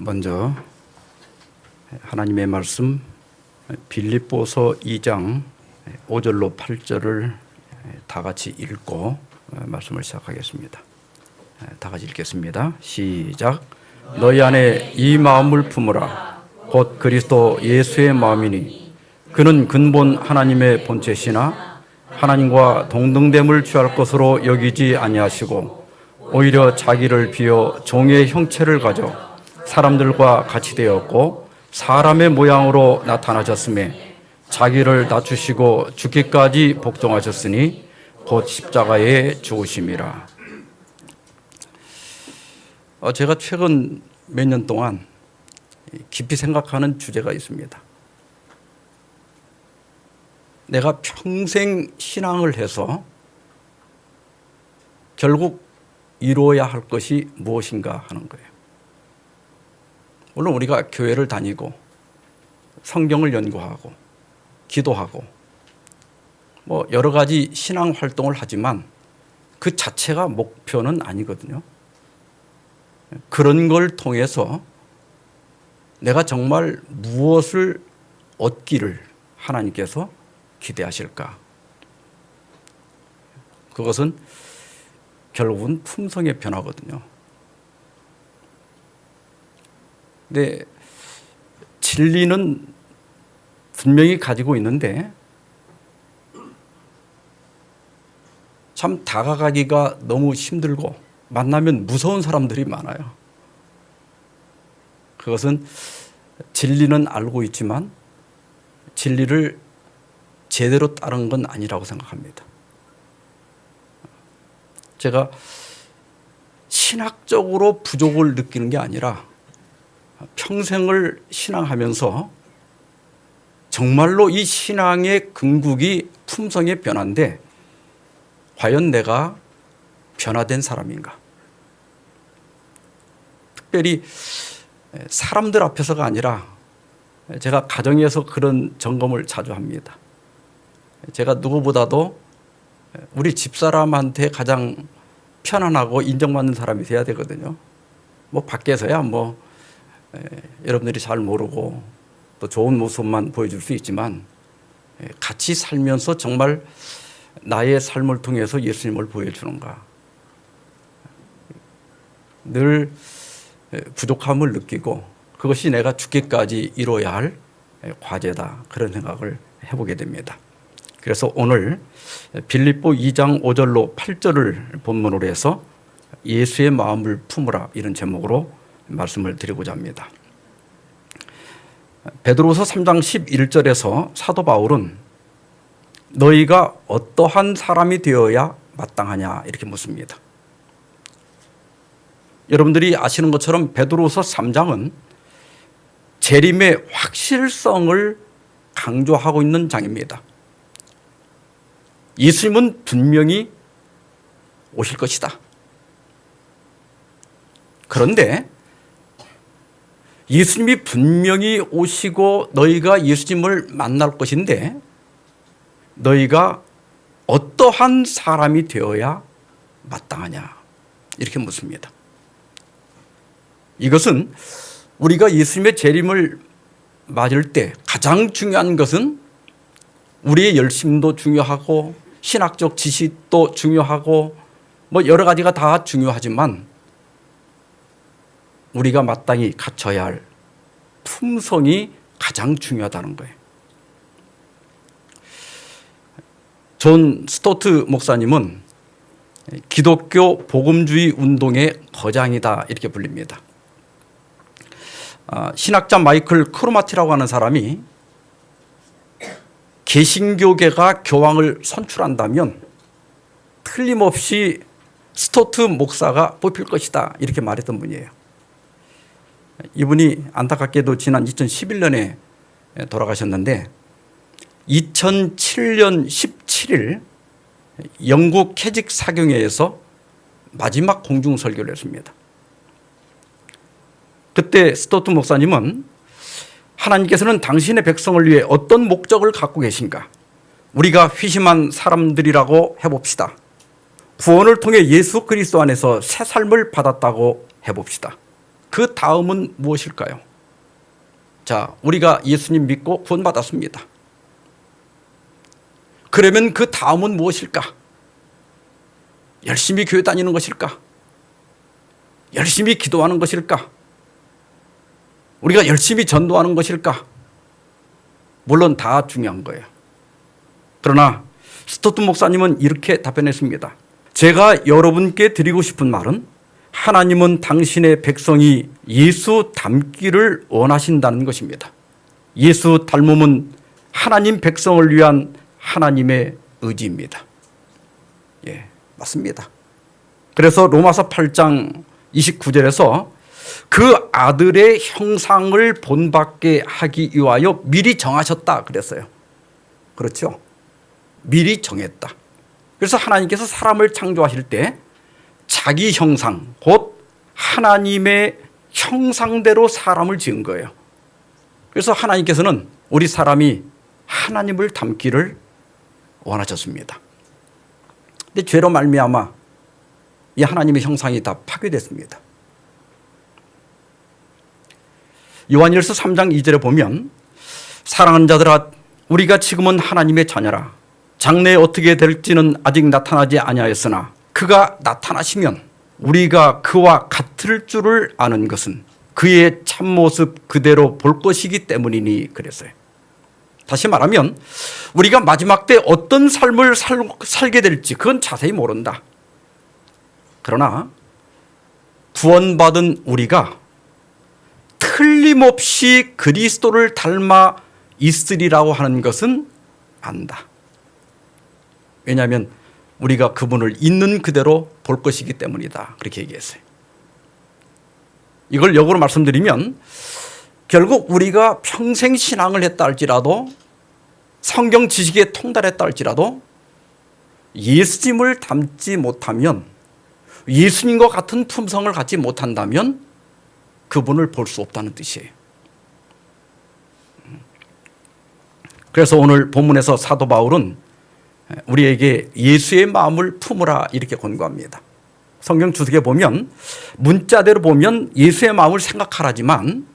먼저 하나님의 말씀 빌립보서 2장 5절로 8절을 다 같이 읽고 말씀을 시작하겠습니다. 다 같이 읽겠습니다. 시작. 너희 안에 이 마음을 품으라. 곧 그리스도 예수의 마음이니 그는 근본 하나님의 본체시나 하나님과 동등됨을 취할 것으로 여기지 아니하시고 오히려 자기를 비워 종의 형체를 가져 사람들과 같이 되었고 사람의 모양으로 나타나셨음에 자기를 낮추시고 죽기까지 복종하셨으니 곧 십자가에 죽으심이라. 제가 최근 몇 년 동안 깊이 생각하는 주제가 있습니다. 내가 평생 신앙을 해서 결국 이루어야 할 것이 무엇인가 하는 거예요. 물론 우리가 교회를 다니고 성경을 연구하고 기도하고 뭐 여러 가지 신앙 활동을 하지만 그 자체가 목표는 아니거든요. 그런 걸 통해서 내가 정말 무엇을 얻기를 하나님께서 기대하실까? 그것은 결국은 품성의 변화거든요. 근데 진리는 분명히 가지고 있는데 참 다가가기가 너무 힘들고 만나면 무서운 사람들이 많아요. 그것은 진리는 알고 있지만 진리를 제대로 따른 건 아니라고 생각합니다. 제가 신학적으로 부족을 느끼는 게 아니라 평생을 신앙하면서 정말로 이 신앙의 궁극이 품성의 변화인데 과연 내가 변화된 사람인가? 특별히 사람들 앞에서가 아니라 제가 가정에서 그런 점검을 자주 합니다. 제가 누구보다도 우리 집사람한테 가장 편안하고 인정받는 사람이 돼야 되거든요. 뭐 밖에서야 여러분들이 잘 모르고 또 좋은 모습만 보여줄 수 있지만 같이 살면서 정말 나의 삶을 통해서 예수님을 보여주는가. 늘 부족함을 느끼고 그것이 내가 죽기까지 이뤄야 할 과제다. 그런 생각을 해보게 됩니다. 그래서 오늘 빌립보 2장 5절로 8절을 본문으로 해서 예수의 마음을 품으라 이런 제목으로 말씀을 드리고자 합니다. 베드로서 3장 11절에서 사도 바울은 너희가 어떠한 사람이 되어야 마땅하냐 이렇게 묻습니다. 여러분들이 아시는 것처럼 베드로서 3장은 재림의 확실성을 강조하고 있는 장입니다. 예수님은 분명히 오실 것이다. 그런데 예수님이 분명히 오시고 너희가 예수님을 만날 것인데 너희가 어떠한 사람이 되어야 마땅하냐 이렇게 묻습니다. 이것은 우리가 예수님의 재림을 맞을 때 가장 중요한 것은 우리의 열심도 중요하고 신학적 지식도 중요하고 여러 가지가 다 중요하지만 우리가 마땅히 갖춰야 할 품성이 가장 중요하다는 거예요. 존 스토트 목사님은 기독교 복음주의 운동의 거장이다 이렇게 불립니다. 신학자 마이클 크로마티라고 하는 사람이 개신교계가 교황을 선출한다면 틀림없이 스토트 목사가 뽑힐 것이다 이렇게 말했던 분이에요. 이분이 안타깝게도 지난 2011년에 돌아가셨는데 2007년 17일 영국 캐직 사경회에서 마지막 공중 설교를 했습니다. 그때 스토트 목사님은 하나님께서는 당신의 백성을 위해 어떤 목적을 갖고 계신가? 우리가 회심한 사람들이라고 해봅시다. 구원을 통해 예수 그리스도 안에서 새 삶을 받았다고 해봅시다. 그 다음은 무엇일까요? 자, 우리가 예수님 믿고 구원받았습니다. 그러면 그 다음은 무엇일까? 열심히 교회 다니는 것일까? 열심히 기도하는 것일까? 우리가 열심히 전도하는 것일까? 물론 다 중요한 거예요. 그러나 스토튼 목사님은 이렇게 답변했습니다. 제가 여러분께 드리고 싶은 말은 하나님은 당신의 백성이 예수 닮기를 원하신다는 것입니다. 예수 닮음은 하나님 백성을 위한 하나님의 의지입니다. 예, 맞습니다. 그래서 로마서 8장 29절에서 그 아들의 형상을 본받게 하기 위하여 미리 정하셨다 그랬어요. 그렇죠? 미리 정했다. 그래서 하나님께서 사람을 창조하실 때 자기 형상, 곧 하나님의 형상대로 사람을 지은 거예요. 그래서 하나님께서는 우리 사람이 하나님을 닮기를 원하셨습니다. 근데 죄로 말미암아 이 하나님의 형상이 다 파괴됐습니다. 요한일서 3장 2절에 보면 사랑하는 자들아 우리가 지금은 하나님의 자녀라. 장래에 어떻게 될지는 아직 나타나지 아니하였으나 그가 나타나시면 우리가 그와 같을 줄을 아는 것은 그의 참모습 그대로 볼 것이기 때문이니 그랬어요. 다시 말하면 우리가 마지막 때 어떤 삶을 살게 될지 그건 자세히 모른다. 그러나 구원받은 우리가 틀림없이 그리스도를 닮아 있으리라고 하는 것은 안다. 왜냐하면 우리가 그분을 있는 그대로 볼 것이기 때문이다. 그렇게 얘기했어요. 이걸 역으로 말씀드리면 결국 우리가 평생 신앙을 했다 할지라도 성경 지식에 통달했다 할지라도 예수님을 닮지 못하면 예수님과 같은 품성을 갖지 못한다면 그분을 볼 수 없다는 뜻이에요. 그래서 오늘 본문에서 사도 바울은 우리에게 예수의 마음을 품으라 이렇게 권고합니다. 성경 주석에 보면 문자대로 보면 예수의 마음을 생각하라지만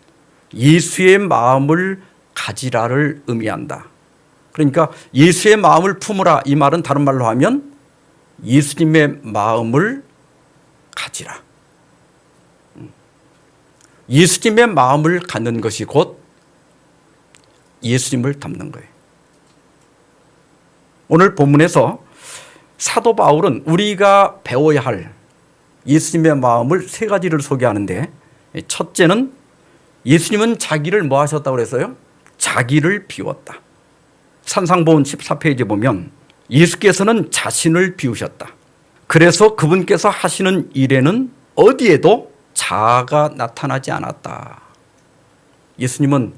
예수의 마음을 가지라를 의미한다. 그러니까 예수의 마음을 품으라 이 말은 다른 말로 하면 예수님의 마음을 가지라. 예수님의 마음을 갖는 것이 곧 예수님을 닮는 거예요. 오늘 본문에서 사도 바울은 우리가 배워야 할 예수님의 마음을 세 가지를 소개하는데 첫째는 예수님은 자기를 뭐 하셨다고 그랬어요? 자기를 비웠다. 산상보훈 14페이지 보면 예수께서는 자신을 비우셨다. 그래서 그분께서 하시는 일에는 어디에도 자아가 나타나지 않았다. 예수님은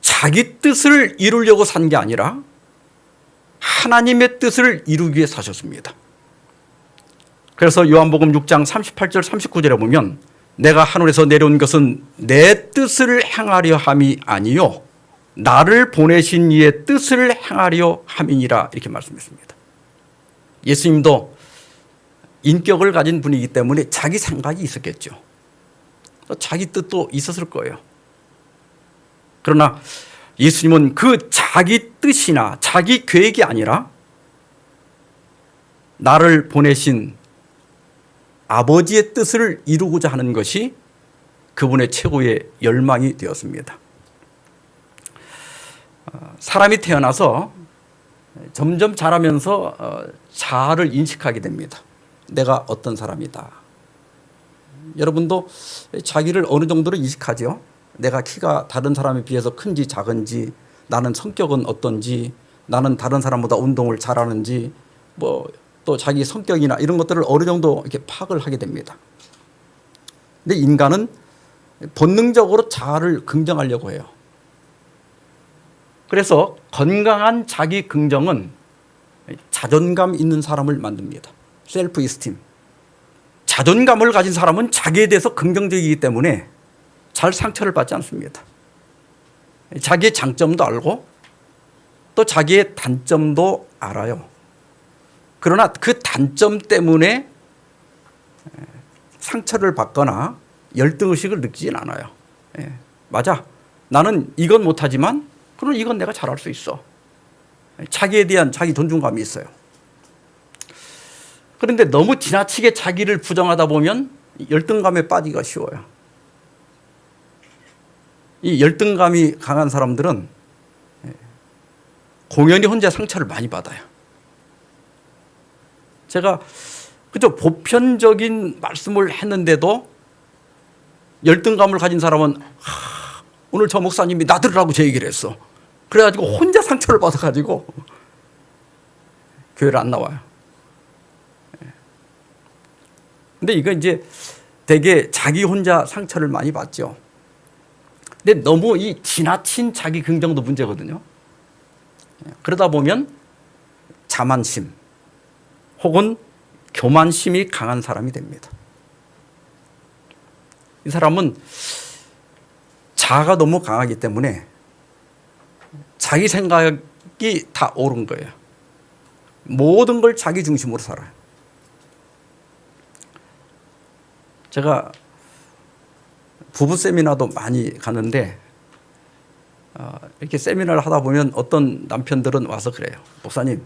자기 뜻을 이루려고 산 게 아니라 하나님의 뜻을 이루기 위해 사셨습니다. 그래서 요한복음 6장 38절 39절에 보면 내가 하늘에서 내려온 것은 내 뜻을 행하려 함이 아니요 나를 보내신 이의 뜻을 행하려 함이니라 이렇게 말씀했습니다. 예수님도 인격을 가진 분이기 때문에 자기 생각이 있었겠죠. 자기 뜻도 있었을 거예요. 그러나 예수님은 그 자기 뜻이나 자기 계획이 아니라 나를 보내신 아버지의 뜻을 이루고자 하는 것이 그분의 최고의 열망이 되었습니다. 사람이 태어나서 점점 자라면서 자아를 인식하게 됩니다. 내가 어떤 사람이다. 여러분도 자기를 어느 정도로 인식하죠? 내가 키가 다른 사람에 비해서 큰지 작은지, 나는 성격은 어떤지, 나는 다른 사람보다 운동을 잘하는지, 또 자기 성격이나 이런 것들을 어느 정도 이렇게 파악을 하게 됩니다. 근데 인간은 본능적으로 자아를 긍정하려고 해요. 그래서 건강한 자기 긍정은 자존감 있는 사람을 만듭니다. 셀프 이스팀. 자존감을 가진 사람은 자기에 대해서 긍정적이기 때문에 잘 상처를 받지 않습니다. 자기의 장점도 알고 또 자기의 단점도 알아요. 그러나 그 단점 때문에 상처를 받거나 열등의식을 느끼진 않아요. 예, 맞아. 나는 이건 못하지만 그럼 이건 내가 잘할 수 있어. 자기에 대한 자기 존중감이 있어요. 그런데 너무 지나치게 자기를 부정하다 보면 열등감에 빠지기가 쉬워요. 이 열등감이 강한 사람들은 공연히 혼자 상처를 많이 받아요. 제가 그저 보편적인 말씀을 했는데도 열등감을 가진 사람은 오늘 저 목사님이 나 들으라고 제 얘기를 했어. 그래가지고 혼자 상처를 받아가지고 교회를 안 나와요. 근데 이거 이제 되게 자기 혼자 상처를 많이 받죠. 근데 너무 이 지나친 자기 긍정도 문제거든요. 그러다 보면 자만심 혹은 교만심이 강한 사람이 됩니다. 이 사람은 자아가 너무 강하기 때문에 자기 생각이 다 옳은 거예요. 모든 걸 자기 중심으로 살아요. 제가 부부 세미나도 많이 가는데 이렇게 세미나를 하다 보면 어떤 남편들은 와서 그래요. 목사님,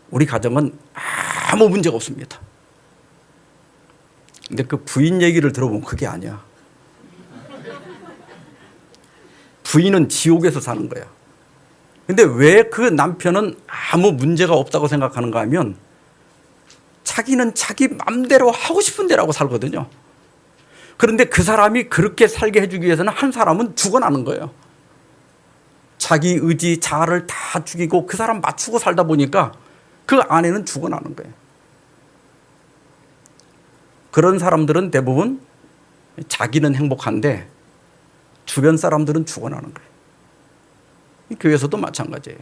우리 가정은 아무 문제가 없습니다. 근데 그 부인 얘기를 들어보면 그게 아니야. 부인은 지옥에서 사는 거야. 근데 왜 그 남편은 아무 문제가 없다고 생각하는가 하면 자기는 자기 맘대로 하고 싶은 대로 하고 살거든요. 그런데 그 사람이 그렇게 살게 해주기 위해서는 한 사람은 죽어나는 거예요. 자기 의지, 자아를 다 죽이고 그 사람 맞추고 살다 보니까 그 아내는 죽어나는 거예요. 그런 사람들은 대부분 자기는 행복한데 주변 사람들은 죽어나는 거예요. 교회에서도 마찬가지예요.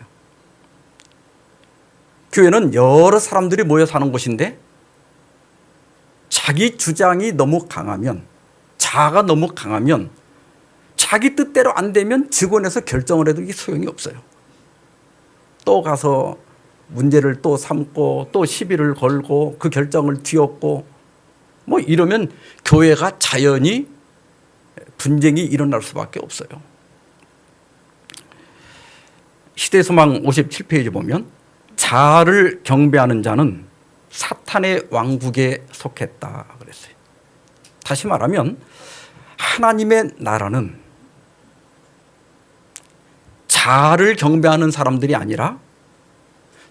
교회는 여러 사람들이 모여 사는 곳인데 자기 주장이 너무 강하면, 자아가 너무 강하면 자기 뜻대로 안 되면 직원에서 결정을 해도 이게 소용이 없어요. 또 가서 문제를 또 삼고 또 시비를 걸고 그 결정을 뒤엎고 뭐 이러면 교회가 자연히 분쟁이 일어날 수밖에 없어요. 시대소망 57페이지 보면 자아를 경배하는 자는 사탄의 왕국에 속했다 그랬어요. 다시 말하면 하나님의 나라는 자아를 경배하는 사람들이 아니라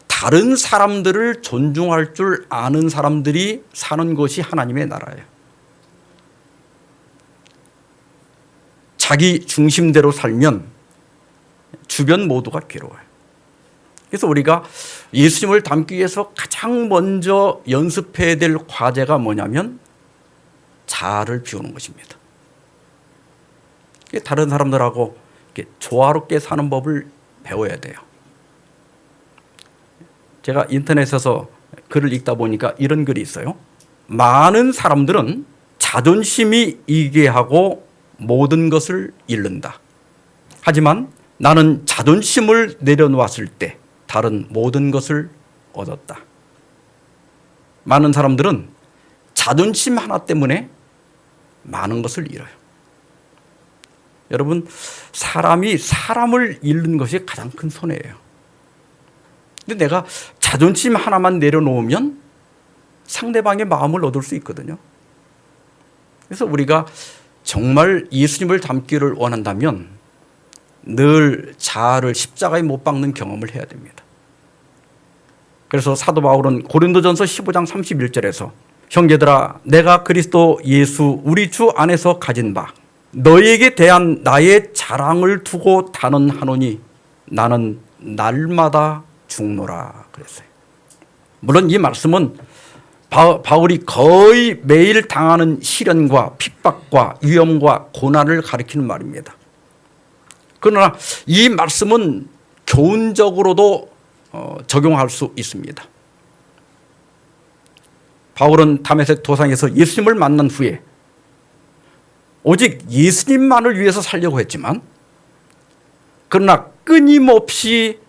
다른 사람들을 존중할 줄 아는 사람들이 사는 것이 하나님의 나라예요. 자기 중심대로 살면 주변 모두가 괴로워요. 그래서 우리가 예수님을 닮기 위해서 가장 먼저 연습해야 될 과제가 뭐냐면 자아를 비우는 것입니다. 다른 사람들하고 조화롭게 사는 법을 배워야 돼요. 제가 인터넷에서 글을 읽다 보니까 이런 글이 있어요. 많은 사람들은 자존심이 이기게 하고 모든 것을 잃는다. 하지만 나는 자존심을 내려놓았을 때 다른 모든 것을 얻었다. 많은 사람들은 자존심 하나 때문에 많은 것을 잃어요. 여러분, 사람이 사람을 잃는 것이 가장 큰 손해예요. 근데 내가 자존심 하나만 내려놓으면 상대방의 마음을 얻을 수 있거든요. 그래서 우리가 정말 예수님을 닮기를 원한다면 늘 자아를 십자가에 못 박는 경험을 해야 됩니다. 그래서 사도 바울은 고린도전서 15장 31절에서 형제들아, 내가 그리스도 예수 우리 주 안에서 가진 바 너희에게 대한 나의 자랑을 두고 단언하노니 나는 날마다 죽노라 그랬어요. 물론 이 말씀은 바울이 거의 매일 당하는 시련과 핍박과 위험과 고난을 가리키는 말입니다. 그러나 이 말씀은 교훈적으로도 적용할 수 있습니다. 바울은 다메섹 도상에서 예수님을 만난 후에 오직 예수님만을 위해서 살려고 했지만 그러나 끊임없이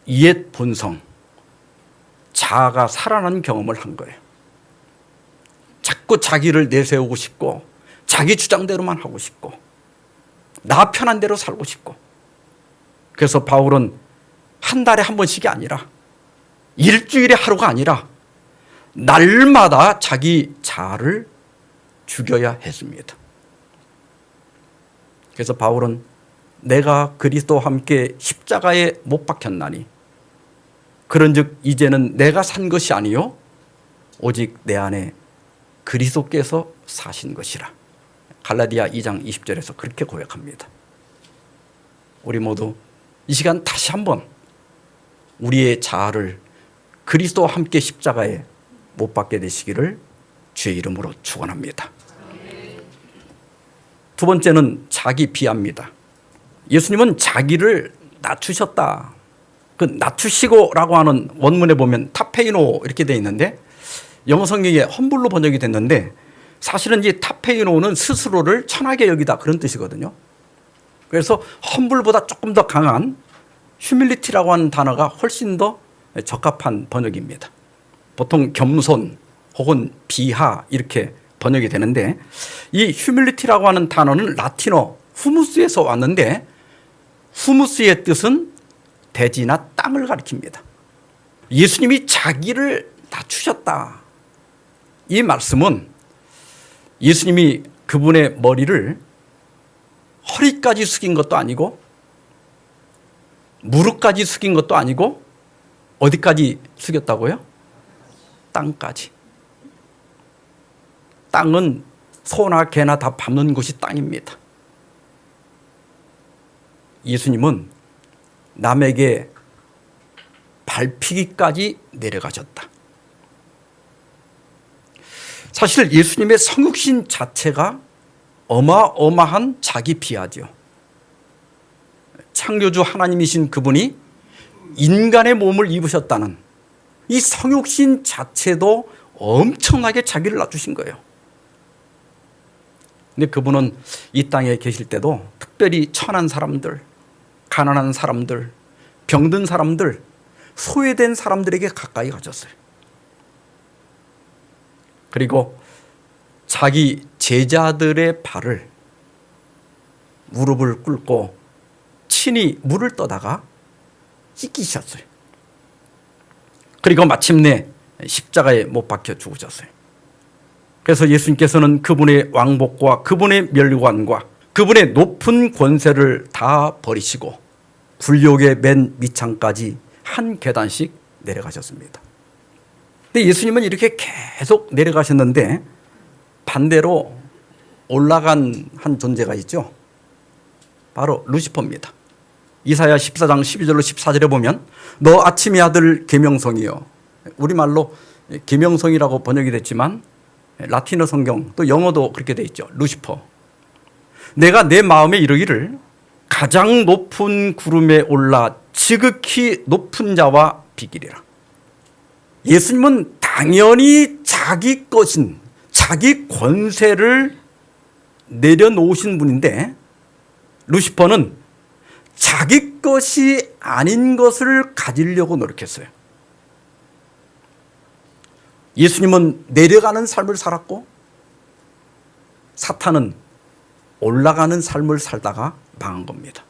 옛 본성, 자아가 살아난 경험을 한 거예요. 자꾸 자기를 내세우고 싶고 자기 주장대로만 하고 싶고 나 편한 대로 살고 싶고, 그래서 바울은 한 달에 한 번씩이 아니라 일주일에 하루가 아니라 날마다 자기 자아를 죽여야 했습니다. 그래서 바울은 내가 그리스도와 함께 십자가에 못 박혔나니 그런즉 이제는 내가 산 것이 아니요 오직 내 안에 그리스도께서 사신 것이라. 갈라디아 2장 20절에서 그렇게 고백합니다. 우리 모두 이 시간 다시 한번 우리의 자아를 그리스도와 함께 십자가에 못 박게 되시기를 주의 이름으로 축원합니다. 두 번째는 자기 비하입니다. 예수님은 자기를 낮추셨다. 그 낮추시고라고 하는 원문에 보면 타페이노 이렇게 되어 있는데 영어 성경에 험블로 번역이 됐는데 사실은 이 타페이노는 스스로를 천하게 여기다 그런 뜻이거든요. 그래서 험블보다 조금 더 강한 휴밀리티라고 하는 단어가 훨씬 더 적합한 번역입니다. 보통 겸손 혹은 비하 이렇게 번역이 되는데 이 휴밀리티라고 하는 단어는 라틴어 후무스에서 왔는데 후무스의 뜻은 대지나 땅을 가리킵니다. 예수님이 자기를 낮추셨다. 이 말씀은 예수님이 그분의 머리를 허리까지 숙인 것도 아니고 무릎까지 숙인 것도 아니고 어디까지 숙였다고요? 땅까지. 땅은 소나 개나 다 밟는 곳이 땅입니다. 예수님은 남에게 밟히기까지 내려가셨다. 사실 예수님의 성육신 자체가 어마어마한 자기 비하죠. 창조주 하나님이신 그분이 인간의 몸을 입으셨다는 이 성육신 자체도 엄청나게 자기를 낮추신 거예요. 근데 그분은 이 땅에 계실 때도 특별히 천한 사람들, 가난한 사람들, 병든 사람들, 소외된 사람들에게 가까이 가셨어요. 그리고 자기 제자들의 발을 무릎을 꿇고 친히 물을 떠다가 씻기셨어요. 그리고 마침내 십자가에 못 박혀 죽으셨어요. 그래서 예수님께서는 그분의 왕복과 그분의 멸관과 그분의 높은 권세를 다 버리시고 굴욕의 맨 밑창까지 한 계단씩 내려가셨습니다. 근데 예수님은 이렇게 계속 내려가셨는데 반대로 올라간 한 존재가 있죠. 바로 루시퍼입니다. 이사야 14장 12절로 14절에 보면 너 아침의 아들 계명성이여, 우리말로 계명성이라고 번역이 됐지만 라틴어 성경 또 영어도 그렇게 돼 있죠. 루시퍼. 내가 내 마음에 이르기를 가장 높은 구름에 올라 지극히 높은 자와 비기리라. 예수님은 당연히 자기 것인 자기 권세를 내려놓으신 분인데 루시퍼는 자기 것이 아닌 것을 가지려고 노력했어요. 예수님은 내려가는 삶을 살았고 사탄은 올라가는 삶을 살다가 망한 겁니다.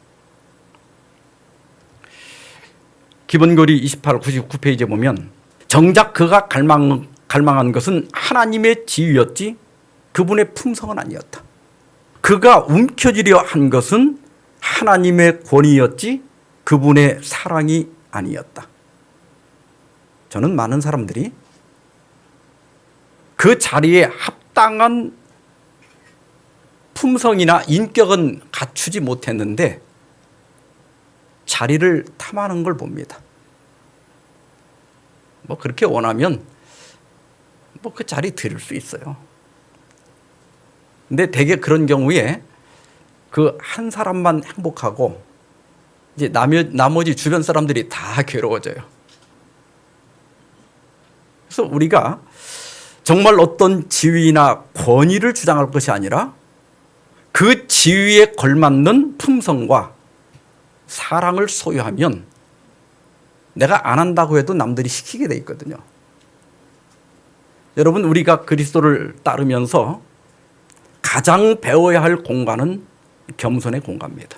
기본교리 28, 99페이지에 보면 정작 그가 갈망한 것은 하나님의 지위였지 그분의 풍성은 아니었다. 그가 움켜쥐려 한 것은 하나님의 권위였지 그분의 사랑이 아니었다. 저는 많은 사람들이 그 자리에 합당한 품성이나 인격은 갖추지 못했는데 자리를 탐하는 걸 봅니다. 뭐 그렇게 원하면 뭐 그 자리 드릴 수 있어요. 근데 대개 그런 경우에 그 한 사람만 행복하고 이제 나머지 주변 사람들이 다 괴로워져요. 그래서 우리가 정말 어떤 지위나 권위를 주장할 것이 아니라 그 지위에 걸맞는 품성과 사랑을 소유하면 내가 안 한다고 해도 남들이 시키게 돼 있거든요. 여러분, 우리가 그리스도를 따르면서 가장 배워야 할 공간은 겸손의 공간입니다.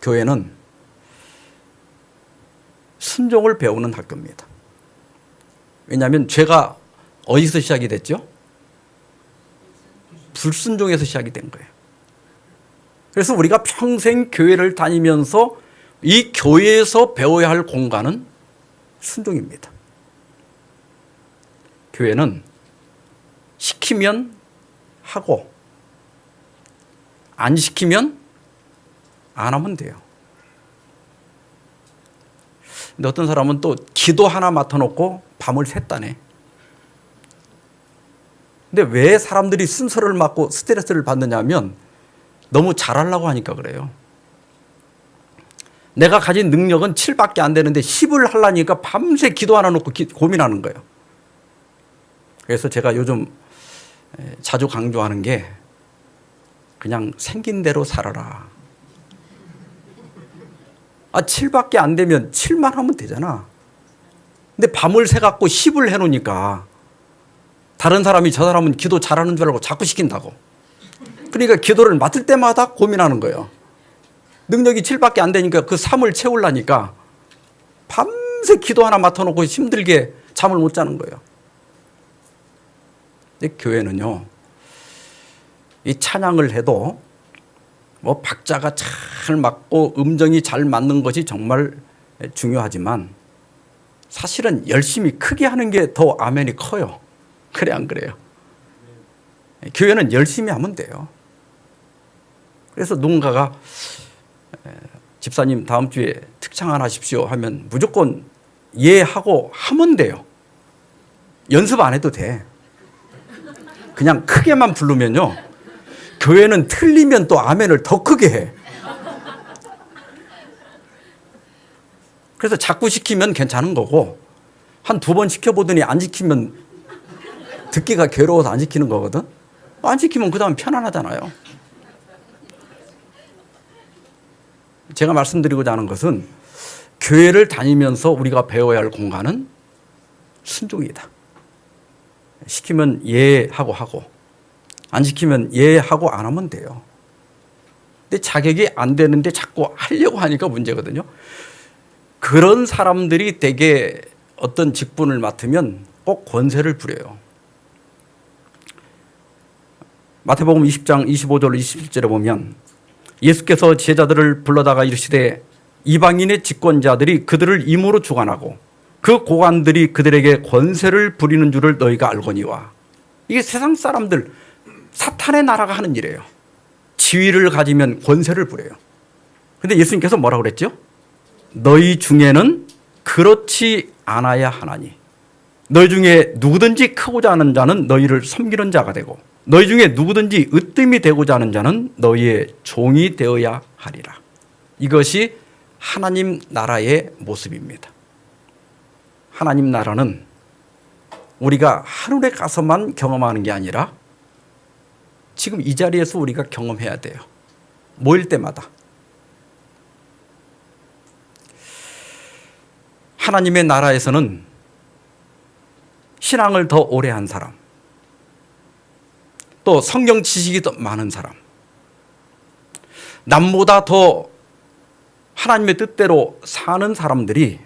교회는 순종을 배우는 학교입니다. 왜냐하면 죄가 어디서 시작이 됐죠? 불순종에서 시작이 된 거예요. 그래서 우리가 평생 교회를 다니면서 이 교회에서 배워야 할 공간은 순종입니다. 교회는 시키면 하고 안 시키면 안 하면 돼요. 근데 어떤 사람은 또 기도 하나 맡아놓고 밤을 샜다네. 근데 왜 사람들이 순서를 맡고 스트레스를 받느냐면 너무 잘하려고 하니까 그래요. 내가 가진 능력은 7밖에 안 되는데 10을 하려니까 밤새 기도 하나 놓고 고민하는 거예요. 그래서 제가 요즘 자주 강조하는 게 그냥 생긴 대로 살아라. 7밖에 안 되면 7만 하면 되잖아. 근데 밤을 새갖고 10을 해놓으니까 다른 사람이 저 사람은 기도 잘하는 줄 알고 자꾸 시킨다고. 그러니까 기도를 맡을 때마다 고민하는 거예요. 능력이 7밖에 안 되니까 그 3을 채우려니까 밤새 기도 하나 맡아놓고 힘들게 잠을 못 자는 거예요. 근데 교회는요, 이 찬양을 해도 뭐 박자가 잘 맞고 음정이 잘 맞는 것이 정말 중요하지만 사실은 열심히 크게 하는 게 더 아멘이 커요. 그래 안 그래요? 교회는 열심히 하면 돼요. 그래서 누군가가 집사님 다음 주에 특창을 하십시오 하면 무조건 예 하고 하면 돼요. 연습 안 해도 돼. 그냥 크게만 부르면요, 교회는 틀리면 또 아멘을 더 크게 해. 그래서 자꾸 시키면 괜찮은 거고 한 2번 시켜보더니 안 지키면 듣기가 괴로워서 안 지키는 거거든. 안 지키면 그 다음 편안하잖아요. 제가 말씀드리고자 하는 것은 교회를 다니면서 우리가 배워야 할 공간은 순종이다. 시키면 예 하고 안 시키면 예 하고 안 하면 돼요. 근데 자격이 안 되는데 자꾸 하려고 하니까 문제거든요. 그런 사람들이 되게 어떤 직분을 맡으면 꼭 권세를 부려요. 마태복음 20장 25절 27절에 보면 예수께서 제자들을 불러다가 이르시되 이방인의 집권자들이 그들을 임으로 주관하고 그 고관들이 그들에게 권세를 부리는 줄을 너희가 알거니와. 이게 세상 사람들, 사탄의 나라가 하는 일이에요. 지위를 가지면 권세를 부려요. 그런데 예수님께서 뭐라고 그랬죠? 너희 중에는 그렇지 않아야 하나니 너희 중에 누구든지 크고자 하는 자는 너희를 섬기는 자가 되고 너희 중에 누구든지 으뜸이 되고자 하는 자는 너희의 종이 되어야 하리라. 이것이 하나님 나라의 모습입니다. 하나님 나라는 우리가 하늘에 가서만 경험하는 게 아니라 지금 이 자리에서 우리가 경험해야 돼요. 모일 때마다. 하나님의 나라에서는 신앙을 더 오래 한 사람, 또 성경 지식이 더 많은 사람, 남보다 더 하나님의 뜻대로 사는 사람들이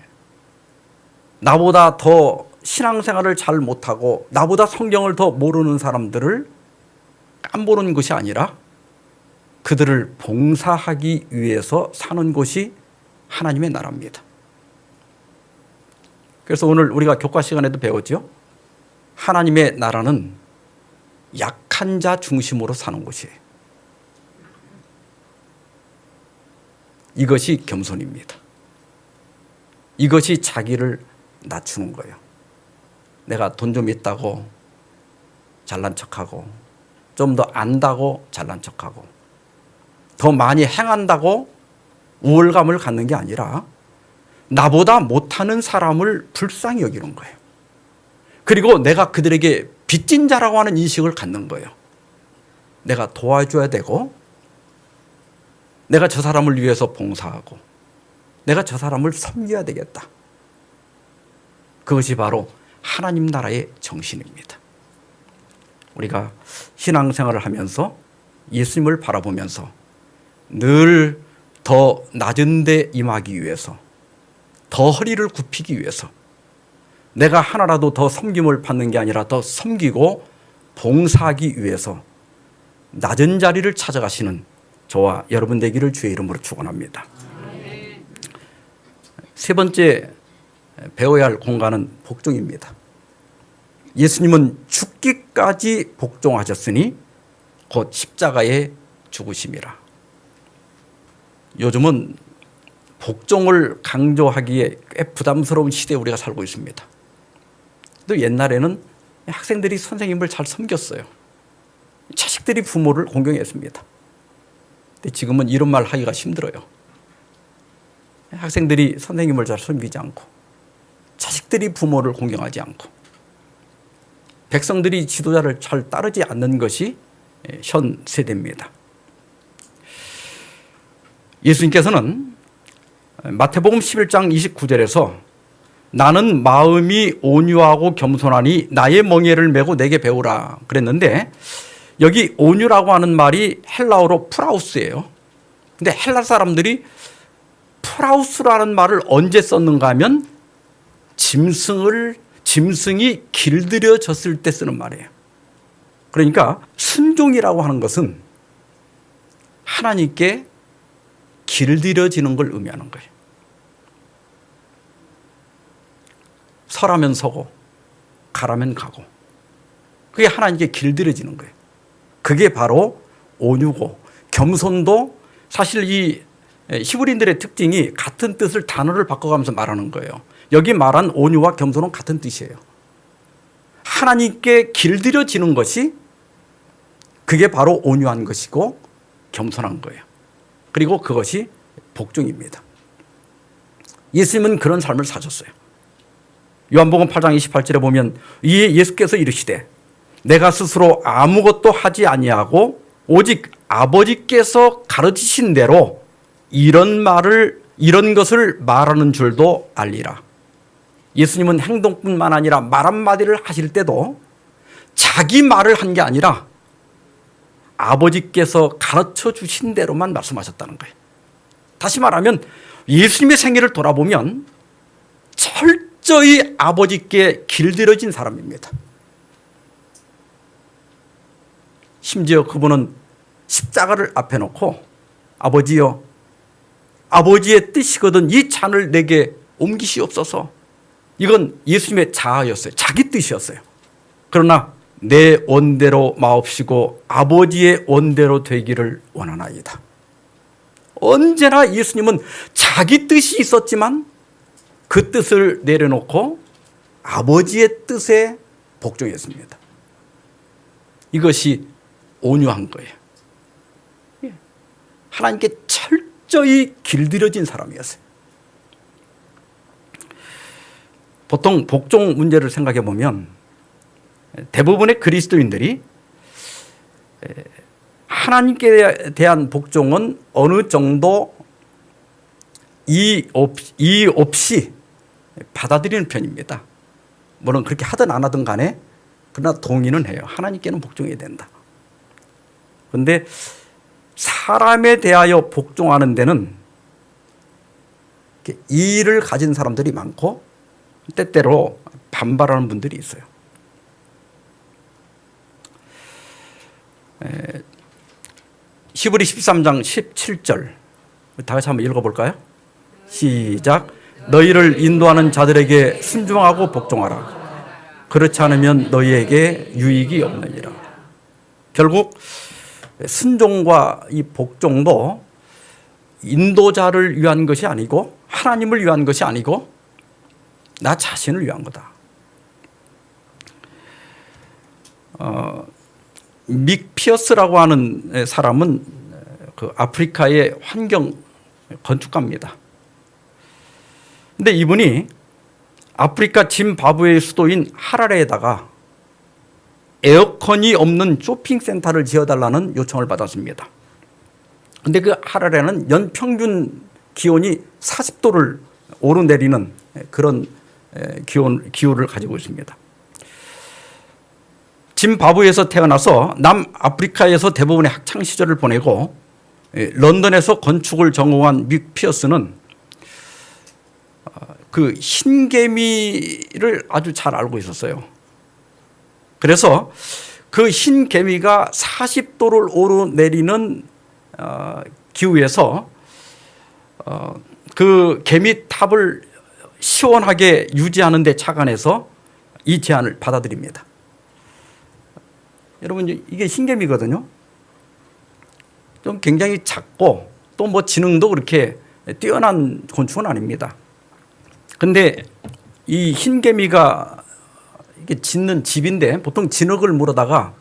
나보다 더 신앙생활을 잘 못하고 나보다 성경을 더 모르는 사람들을 깜보는 것이 아니라 그들을 봉사하기 위해서 사는 곳이 하나님의 나라입니다. 그래서 오늘 우리가 교과 시간에도 배웠죠. 하나님의 나라는 약한 자 중심으로 사는 곳이에요. 이것이 겸손입니다. 이것이 자기를 낮추는 거예요. 내가 돈 좀 있다고 잘난 척하고 좀 더 안다고 잘난 척하고 더 많이 행한다고 우월감을 갖는 게 아니라 나보다 못하는 사람을 불쌍히 여기는 거예요. 그리고 내가 그들에게 빚진 자라고 하는 인식을 갖는 거예요. 내가 도와줘야 되고 내가 저 사람을 위해서 봉사하고 내가 저 사람을 섬겨야 되겠다. 그것이 바로 하나님 나라의 정신입니다. 우리가 신앙생활을 하면서 예수님을 바라보면서 늘 더 낮은 데 임하기 위해서, 더 허리를 굽히기 위해서, 내가 하나라도 더 섬김을 받는 게 아니라 더 섬기고 봉사하기 위해서 낮은 자리를 찾아가시는 저와 여러분 되기를 주의 이름으로 축원합니다. 세 번째 배워야 할 공간은 복종입니다. 예수님은 죽기까지 복종하셨으니 곧 십자가에 죽으심이라. 요즘은 복종을 강조하기에 꽤 부담스러운 시대에 우리가 살고 있습니다. 또 옛날에는 학생들이 선생님을 잘 섬겼어요. 자식들이 부모를 공경했습니다. 근데 지금은 이런 말 하기가 힘들어요. 학생들이 선생님을 잘 섬기지 않고 자식들이 부모를 공경하지 않고 백성들이 지도자를 잘 따르지 않는 것이 현 세대입니다. 예수님께서는 마태복음 11장 29절에서 나는 마음이 온유하고 겸손하니 나의 멍에를 메고 내게 배우라 그랬는데, 여기 온유라고 하는 말이 헬라어로 프라우스예요. 근데 헬라 사람들이 프라우스라는 말을 언제 썼는가 하면 짐승이 길들여졌을 때 쓰는 말이에요. 그러니까 순종이라고 하는 것은 하나님께 길들여지는 걸 의미하는 거예요. 서라면 서고 가라면 가고, 그게 하나님께 길들여지는 거예요. 그게 바로 온유고, 겸손도 사실 이 히브리인들의 특징이 같은 뜻을 단어를 바꿔가면서 말하는 거예요. 여기 말한 온유와 겸손은 같은 뜻이에요. 하나님께 길들여지는 것이, 그게 바로 온유한 것이고 겸손한 거예요. 그리고 그것이 복종입니다. 예수님은 그런 삶을 사셨어요. 요한복음 8장 28절에 보면 이에 예수께서 이르시되 내가 스스로 아무것도 하지 아니하고 오직 아버지께서 가르치신 대로 이런 것을 말하는 줄도 알리라. 예수님은 행동뿐만 아니라 말 한마디를 하실 때도 자기 말을 한 게 아니라 아버지께서 가르쳐 주신 대로만 말씀하셨다는 거예요. 다시 말하면 예수님의 생애를 돌아보면 철저히 아버지께 길들여진 사람입니다. 심지어 그분은 십자가를 앞에 놓고 아버지여, 아버지의 뜻이거든 이 잔을 내게 옮기시옵소서. 이건 예수님의 자아였어요. 자기 뜻이었어요. 그러나 내 원대로 마옵시고 아버지의 원대로 되기를 원하나이다. 언제나 예수님은 자기 뜻이 있었지만 그 뜻을 내려놓고 아버지의 뜻에 복종했습니다. 이것이 온유한 거예요. 하나님께 철저히 길들여진 사람이었어요. 보통 복종 문제를 생각해 보면 대부분의 그리스도인들이 하나님께 대한 복종은 어느 정도 이의 없이 받아들이는 편입니다. 물론 그렇게 하든 안 하든 간에 그러나 동의는 해요. 하나님께는 복종해야 된다. 그런데 사람에 대하여 복종하는 데는 이의를 가진 사람들이 많고 때때로 반발하는 분들이 있어요. 히브리 13장 17절 다 같이 한번 읽어볼까요? 시작. 너희를 인도하는 자들에게 순종하고 복종하라. 그렇지 않으면 너희에게 유익이 없느니라. 결국 순종과 이 복종도 인도자를 위한 것이 아니고 하나님을 위한 것이 아니고 나 자신을 위한 거다. 믹 피어스라고 하는 사람은 그 아프리카의 환경 건축가입니다. 근데 이분이 아프리카 짐바브웨의 수도인 하라레에다가 에어컨이 없는 쇼핑센터를 지어달라는 요청을 받았습니다. 근데 그 하라레는 연평균 기온이 40도를 오르내리는 그런 기후를 가지고 있습니다. 짐바브웨에서 태어나서 남아프리카에서 대부분의 학창 시절을 보내고 런던에서 건축을 전공한 믹 피어스는 그 흰개미를 아주 잘 알고 있었어요. 그래서 그 흰개미가 40도를 오르내리는 기후에서 그 개미탑을 시원하게 유지하는 데 착안해서 이 제안을 받아들입니다. 여러분, 이게 흰개미거든요. 좀 굉장히 작고 또 뭐 지능도 그렇게 뛰어난 곤충은 아닙니다. 근데 이 흰개미가 이게 짓는 집인데 보통 진흙을 물어다가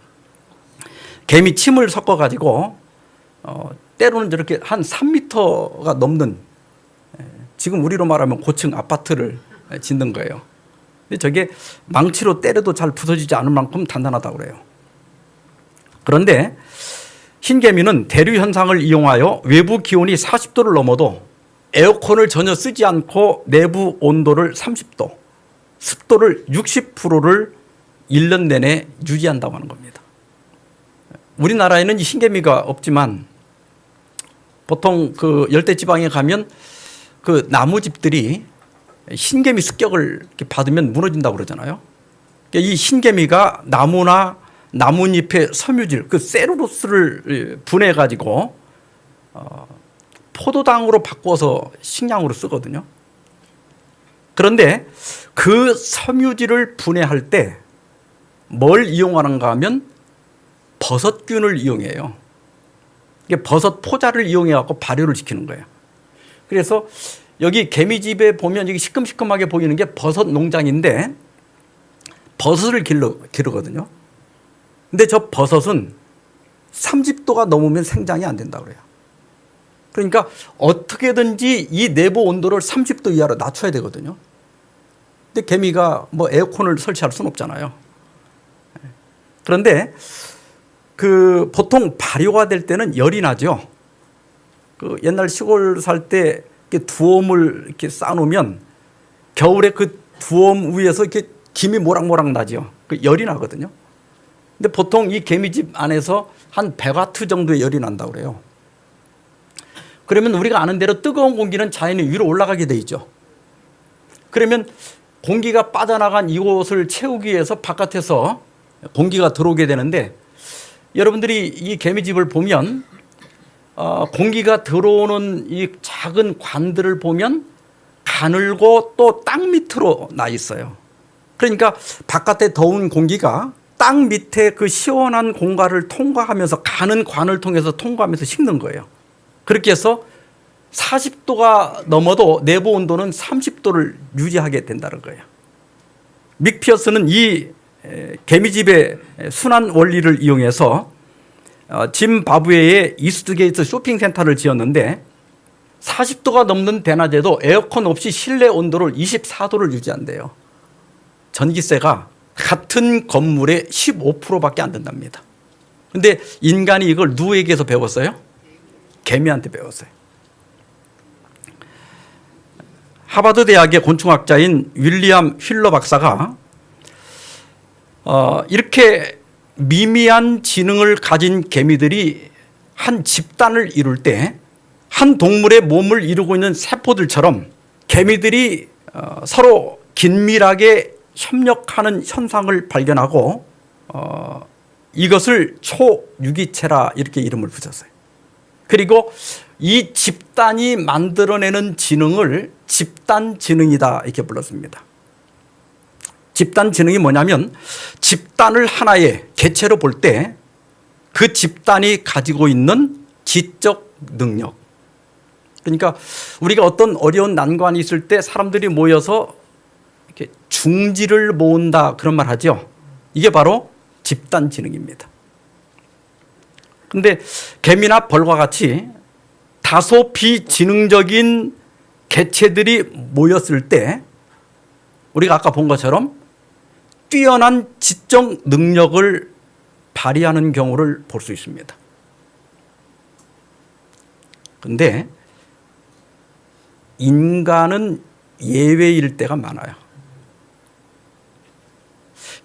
개미 침을 섞어 가지고 때로는 저렇게 한 3m가 넘는, 지금 우리로 말하면 고층 아파트를 짓는 거예요. 근데 저게 망치로 때려도 잘 부서지지 않을 만큼 단단하다고 그래요. 그런데 흰개미는 대류 현상을 이용하여 외부 기온이 40도를 넘어도 에어컨을 전혀 쓰지 않고 내부 온도를 30도, 습도를 60%를 1년 내내 유지한다고 하는 겁니다. 우리나라에는 이 흰개미가 없지만 보통 그 열대지방에 가면 그 나무집들이 흰개미 습격을 이렇게 받으면 무너진다고 그러잖아요. 이 흰개미가 나무나 나뭇잎의 섬유질, 그 셀룰로스를 분해해 가지고 포도당으로 바꿔서 식량으로 쓰거든요. 그런데 그 섬유질을 분해할 때 뭘 이용하는가 하면 버섯균을 이용해요. 이게 버섯 포자를 이용해 갖고 발효를 시키는 거예요. 그래서 여기 개미집에 보면 여기 시큼시큼하게 보이는 게 버섯 농장인데 버섯을 기르거든요. 근데 저 버섯은 30도가 넘으면 생장이 안 된다고 그래요. 그러니까 어떻게든지 이 내부 온도를 30도 이하로 낮춰야 되거든요. 근데 개미가 뭐 에어컨을 설치할 수는 없잖아요. 그런데 그 보통 발효가 될 때는 열이 나죠. 그 옛날 시골 살 때 두엄을 이렇게 쌓아놓으면 겨울에 그 두엄 위에서 이렇게 김이 모락모락 나죠. 그 열이 나거든요. 근데 보통 이 개미집 안에서 한 100와트 정도의 열이 난다고 그래요. 그러면 우리가 아는 대로 뜨거운 공기는 자연히 위로 올라가게 돼 있죠. 그러면 공기가 빠져나간 이곳을 채우기 위해서 바깥에서 공기가 들어오게 되는데, 여러분들이 이 개미집을 보면 공기가 들어오는 이 작은 관들을 보면 가늘고 또 땅 밑으로 나 있어요. 그러니까 바깥에 더운 공기가 땅 밑에 그 시원한 공간을 통과하면서 가는 관을 통해서 통과하면서 식는 거예요. 그렇게 해서 40도가 넘어도 내부 온도는 30도를 유지하게 된다는 거예요. 믹 피어스는 이 개미집의 순환 원리를 이용해서 짐바브웨에 이스트게이트 쇼핑센터를 지었는데 40도가 넘는 대낮에도 에어컨 없이 실내 온도를 24도를 유지한대요. 전기세가 같은 건물의 15%밖에 안 된답니다. 그런데 인간이 이걸 누구에게서 배웠어요? 개미한테 배웠어요. 하버드 대학의 곤충학자인 윌리엄 휠러 박사가 이렇게 미미한 지능을 가진 개미들이 한 집단을 이룰 때 한 동물의 몸을 이루고 있는 세포들처럼 개미들이 서로 긴밀하게 협력하는 현상을 발견하고 이것을 초유기체라 이렇게 이름을 붙였어요. 그리고 이 집단이 만들어내는 지능을 집단 지능이다 이렇게 불렀습니다. 집단 지능이 뭐냐면 집단을 하나의 개체로 볼 때 그 집단이 가지고 있는 지적 능력. 그러니까 우리가 어떤 어려운 난관이 있을 때 사람들이 모여서 이렇게 중지를 모은다 그런 말 하죠. 이게 바로 집단 지능입니다. 그런데 개미나 벌과 같이 다소 비지능적인 개체들이 모였을 때 우리가 아까 본 것처럼 뛰어난 지적 능력을 발휘하는 경우를 볼 수 있습니다. 그런데 인간은 예외일 때가 많아요.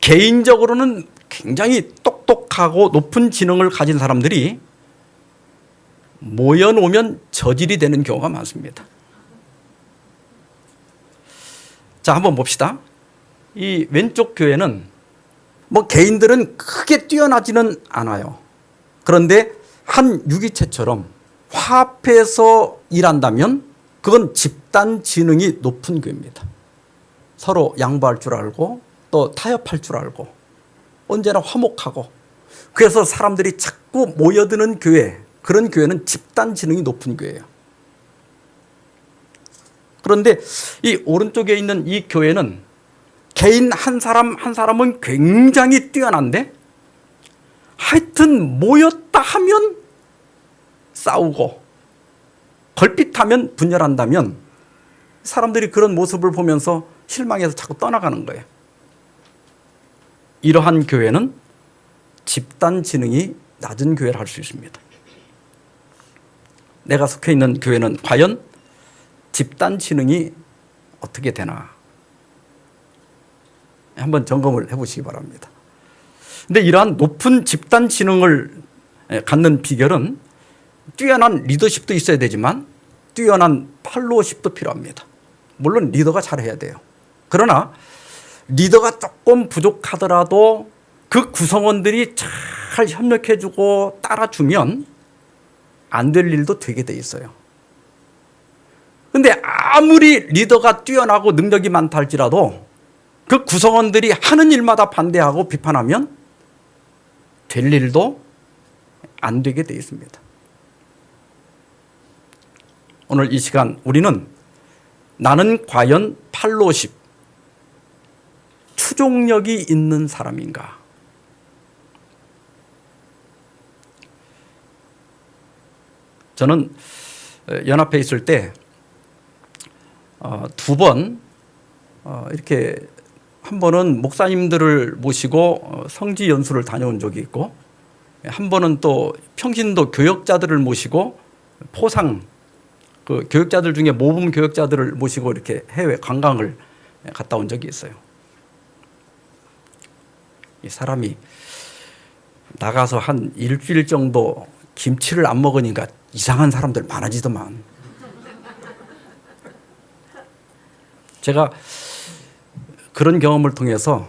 개인적으로는 굉장히 똑똑하고 높은 지능을 가진 사람들이 모여놓으면 저질이 되는 경우가 많습니다. 자, 한번 봅시다. 이 왼쪽 교회는 뭐 개인들은 크게 뛰어나지는 않아요. 그런데 한 유기체처럼 화합해서 일한다면 그건 집단 지능이 높은 교회입니다. 서로 양보할 줄 알고 또 타협할 줄 알고 언제나 화목하고, 그래서 사람들이 자꾸 모여드는 교회, 그런 교회는 집단 지능이 높은 교회예요. 그런데 이 오른쪽에 있는 이 교회는 개인 한 사람 한 사람은 굉장히 뛰어난데 하여튼 모였다 하면 싸우고 걸핏하면 분열한다면 사람들이 그런 모습을 보면서 실망해서 자꾸 떠나가는 거예요. 이러한 교회는 집단 지능이 낮은 교회를 할 수 있습니다. 내가 속해 있는 교회는 과연 집단 지능이 어떻게 되나 한번 점검을 해보시기 바랍니다. 근데 이러한 높은 집단 지능을 갖는 비결은 뛰어난 리더십도 있어야 되지만 뛰어난 팔로워십도 필요합니다. 물론 리더가 잘해야 돼요. 그러나 리더가 조금 부족하더라도 그 구성원들이 잘 협력해주고 따라주면 안 될 일도 되게 돼 있어요. 근데 아무리 리더가 뛰어나고 능력이 많다 할지라도 그 구성원들이 하는 일마다 반대하고 비판하면 될 일도 안 되게 돼 있습니다. 오늘 이 시간 우리는 나는 과연 팔로십, 추종력이 있는 사람인가? 저는 연합회 있을 때 두 번 이렇게 한 번은 목사님들을 모시고 성지 연수를 다녀온 적이 있고, 한 번은 또 평신도 교역자들을 모시고 포상, 그 교역자들 중에 모범 교역자들을 모시고 이렇게 해외 관광을 갔다 온 적이 있어요. 이 사람이 나가서 한 일주일 정도 김치를 안 먹으니까 이상한 사람들 많아지더만. 제가 그런 경험을 통해서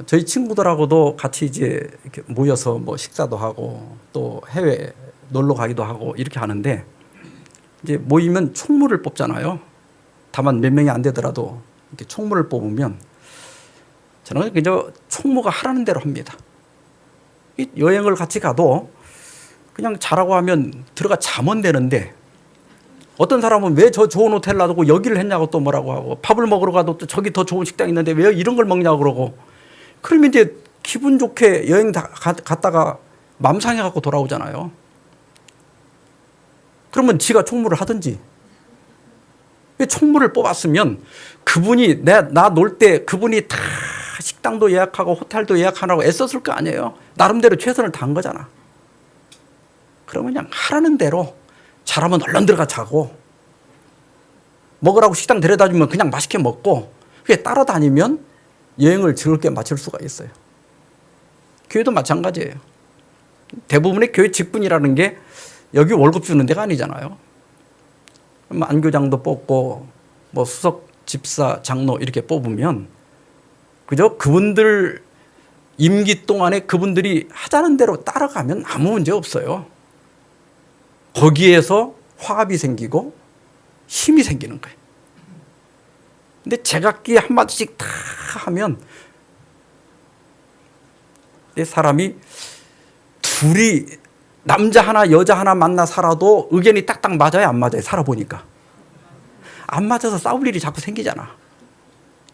저희 친구들하고도 같이 이제 이렇게 모여서 뭐 식사도 하고 또 해외 놀러 가기도 하고 이렇게 하는데, 이제 모이면 총무를 뽑잖아요. 다만 몇 명이 안 되더라도 이렇게 총무를 뽑으면 저는 그저 총무가 하라는 대로 합니다. 여행을 같이 가도 그냥 자라고 하면 들어가 자면 되는데, 어떤 사람은 왜 저 좋은 호텔 놔두고 여기를 했냐고 또 뭐라고 하고, 밥을 먹으러 가도 또 저기 더 좋은 식당 있는데 왜 이런 걸 먹냐고 그러고, 그러면 이제 기분 좋게 여행 갔다가 맘 상해갖고 돌아오잖아요. 그러면 지가 총무를 하든지. 총무를 뽑았으면 그분이 나 놀 때 그분이 다 식당도 예약하고 호텔도 예약하라고 애썼을 거 아니에요. 나름대로 최선을 다한 거잖아. 그러면 그냥 하라는 대로 잘하면 얼른 들어가 자고, 먹으라고 식당 데려다주면 그냥 맛있게 먹고, 그게 따라다니면 여행을 즐겁게 마칠 수가 있어요. 교회도 마찬가지예요. 대부분의 교회 직분이라는 게 여기 월급 주는 데가 아니잖아요. 안교장도 뽑고 뭐 수석 집사 장로 이렇게 뽑으면 그저 그분들 임기 동안에 그분들이 하자는 대로 따라가면 아무 문제 없어요. 거기에서 화합이 생기고 힘이 생기는 거예요. 근데 제각기 한마디씩 다 하면 사람이 둘이 남자 하나 여자 하나 만나 살아도 의견이 딱딱 맞아요, 안 맞아요? 살아보니까 안 맞아서 싸울 일이 자꾸 생기잖아.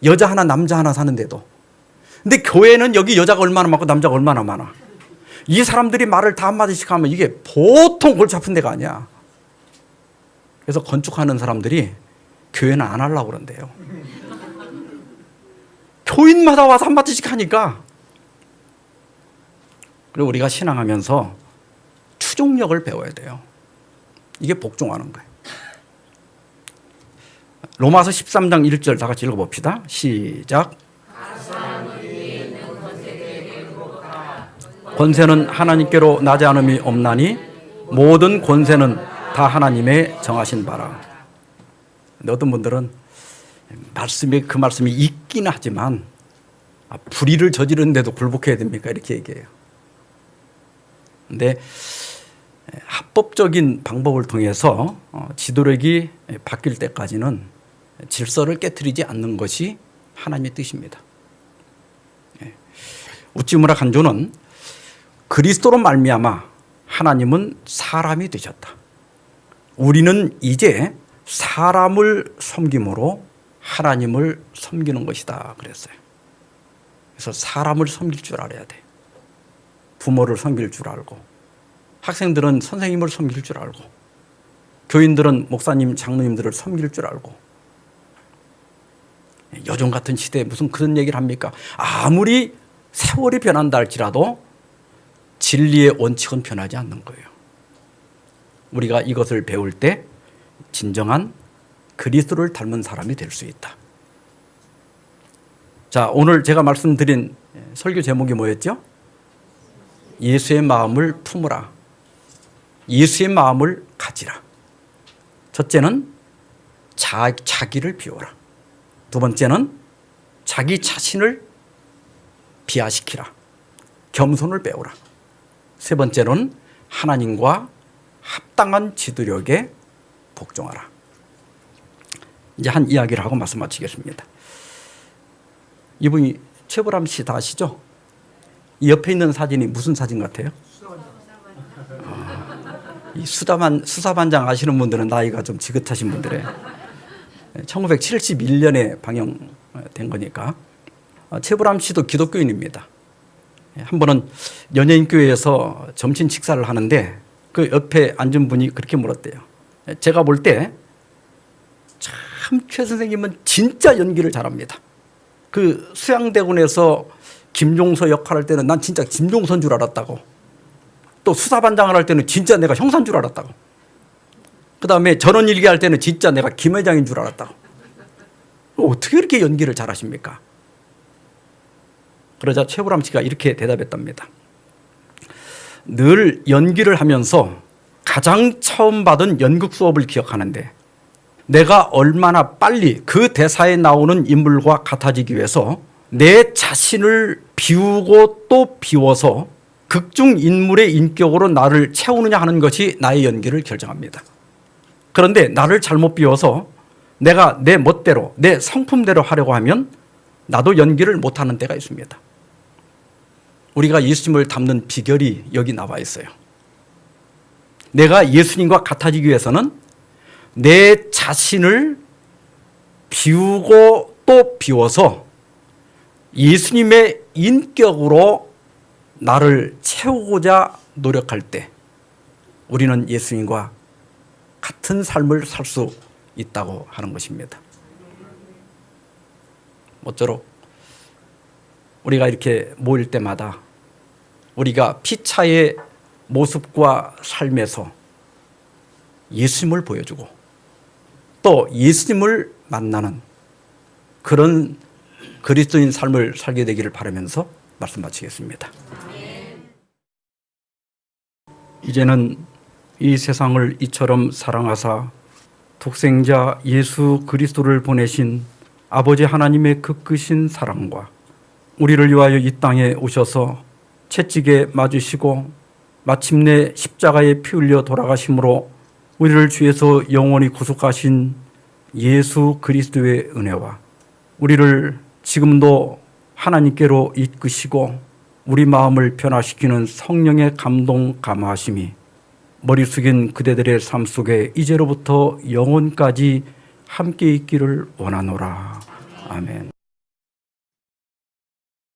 여자 하나 남자 하나 사는데도. 근데 교회는 여기 여자가 얼마나 많고 남자가 얼마나 많아. 이 사람들이 말을 다 한마디씩 하면 이게 보통 골치 아픈 데가 아니야. 그래서 건축하는 사람들이 교회는 안 하려고 그런대요. 교인마다 와서 한마디씩 하니까. 그리고 우리가 신앙하면서 추종력을 배워야 돼요. 이게 복종하는 거예요. 로마서 13장 1절 다 같이 읽어봅시다. 시작. 권세는 하나님께로 나지 않음이 없나니 모든 권세는 다 하나님의 정하신 바라. 근데 어떤 분들은 그 말씀이 있긴 하지만 불의를 저지르는데도 굴복해야 됩니까? 이렇게 얘기해요. 근데 합법적인 방법을 통해서 지도력이 바뀔 때까지는 질서를 깨트리지 않는 것이 하나님의 뜻입니다. 우찌무라 간조는 그리스도로 말미암아 하나님은 사람이 되셨다. 우리는 이제 사람을 섬김으로 하나님을 섬기는 것이다 그랬어요. 그래서 사람을 섬길 줄 알아야 돼. 부모를 섬길 줄 알고, 학생들은 선생님을 섬길 줄 알고, 교인들은 목사님, 장로님들을 섬길 줄 알고. 요즘 같은 시대에 무슨 그런 얘기를 합니까? 아무리 세월이 변한다 할지라도 진리의 원칙은 변하지 않는 거예요. 우리가 이것을 배울 때 진정한 그리스도를 닮은 사람이 될 수 있다. 자, 오늘 제가 말씀드린 설교 제목이 뭐였죠? 예수의 마음을 품으라. 예수의 마음을 가지라. 첫째는 자기를 비워라. 두 번째는 자기 자신을 비하시키라. 겸손을 배우라. 세 번째는 하나님과 합당한 지도력에 복종하라. 이제 한 이야기를 하고 말씀 마치겠습니다. 이분이 최보람 씨 다 아시죠? 이 옆에 있는 사진이 무슨 사진 같아요? 이 수사반장 아시는 분들은 나이가 좀 지긋하신 분들의 1971년에 방영된 거니까. 최보람 씨도 기독교인입니다. 한 번은 연예인교회에서 점심 식사를 하는데 그 옆에 앉은 분이 그렇게 물었대요. 제가 볼 때 참 최 선생님은 진짜 연기를 잘합니다. 그 수양대군에서 김종서 역할할 때는 난 진짜 김종서인 줄 알았다고. 또 수사반장을 할 때는 진짜 내가 형사인 줄 알았다고. 그 다음에 전원일기 할 때는 진짜 내가 김 회장인 줄 알았다고. 어떻게 이렇게 연기를 잘하십니까? 그러자 최보람 씨가 이렇게 대답했답니다. 늘 연기를 하면서 가장 처음 받은 연극 수업을 기억하는데 내가 얼마나 빨리 그 대사에 나오는 인물과 같아지기 위해서 내 자신을 비우고 또 비워서 극중 인물의 인격으로 나를 채우느냐 하는 것이 나의 연기를 결정합니다. 그런데 나를 잘못 비워서 내가 내 멋대로 내 성품대로 하려고 하면 나도 연기를 못하는 때가 있습니다. 우리가 예수님을 닮는 비결이 여기 나와 있어요. 내가 예수님과 같아지기 위해서는 내 자신을 비우고 또 비워서 예수님의 인격으로 나를 채우고자 노력할 때 우리는 예수님과 같은 삶을 살 수 있다고 하는 것입니다. 모쪼록 우리가 이렇게 모일 때마다 우리가 피차의 모습과 삶에서 예수님을 보여주고 또 예수님을 만나는 그런 그리스도인 삶을 살게 되기를 바라면서 말씀 마치겠습니다. 이제는 이 세상을 이처럼 사랑하사 독생자 예수 그리스도를 보내신 아버지 하나님의 그 크신 사랑과 우리를 위하여 이 땅에 오셔서 채찍에 맞으시고 마침내 십자가에 피 흘려 돌아가심으로 우리를 주에서 영원히 구속하신 예수 그리스도의 은혜와 우리를 지금도 하나님께로 이끄시고 우리 마음을 변화시키는 성령의 감동 감화하심이 머리 숙인 그대들의 삶 속에 이제로부터 영원까지 함께 있기를 원하노라. 아멘.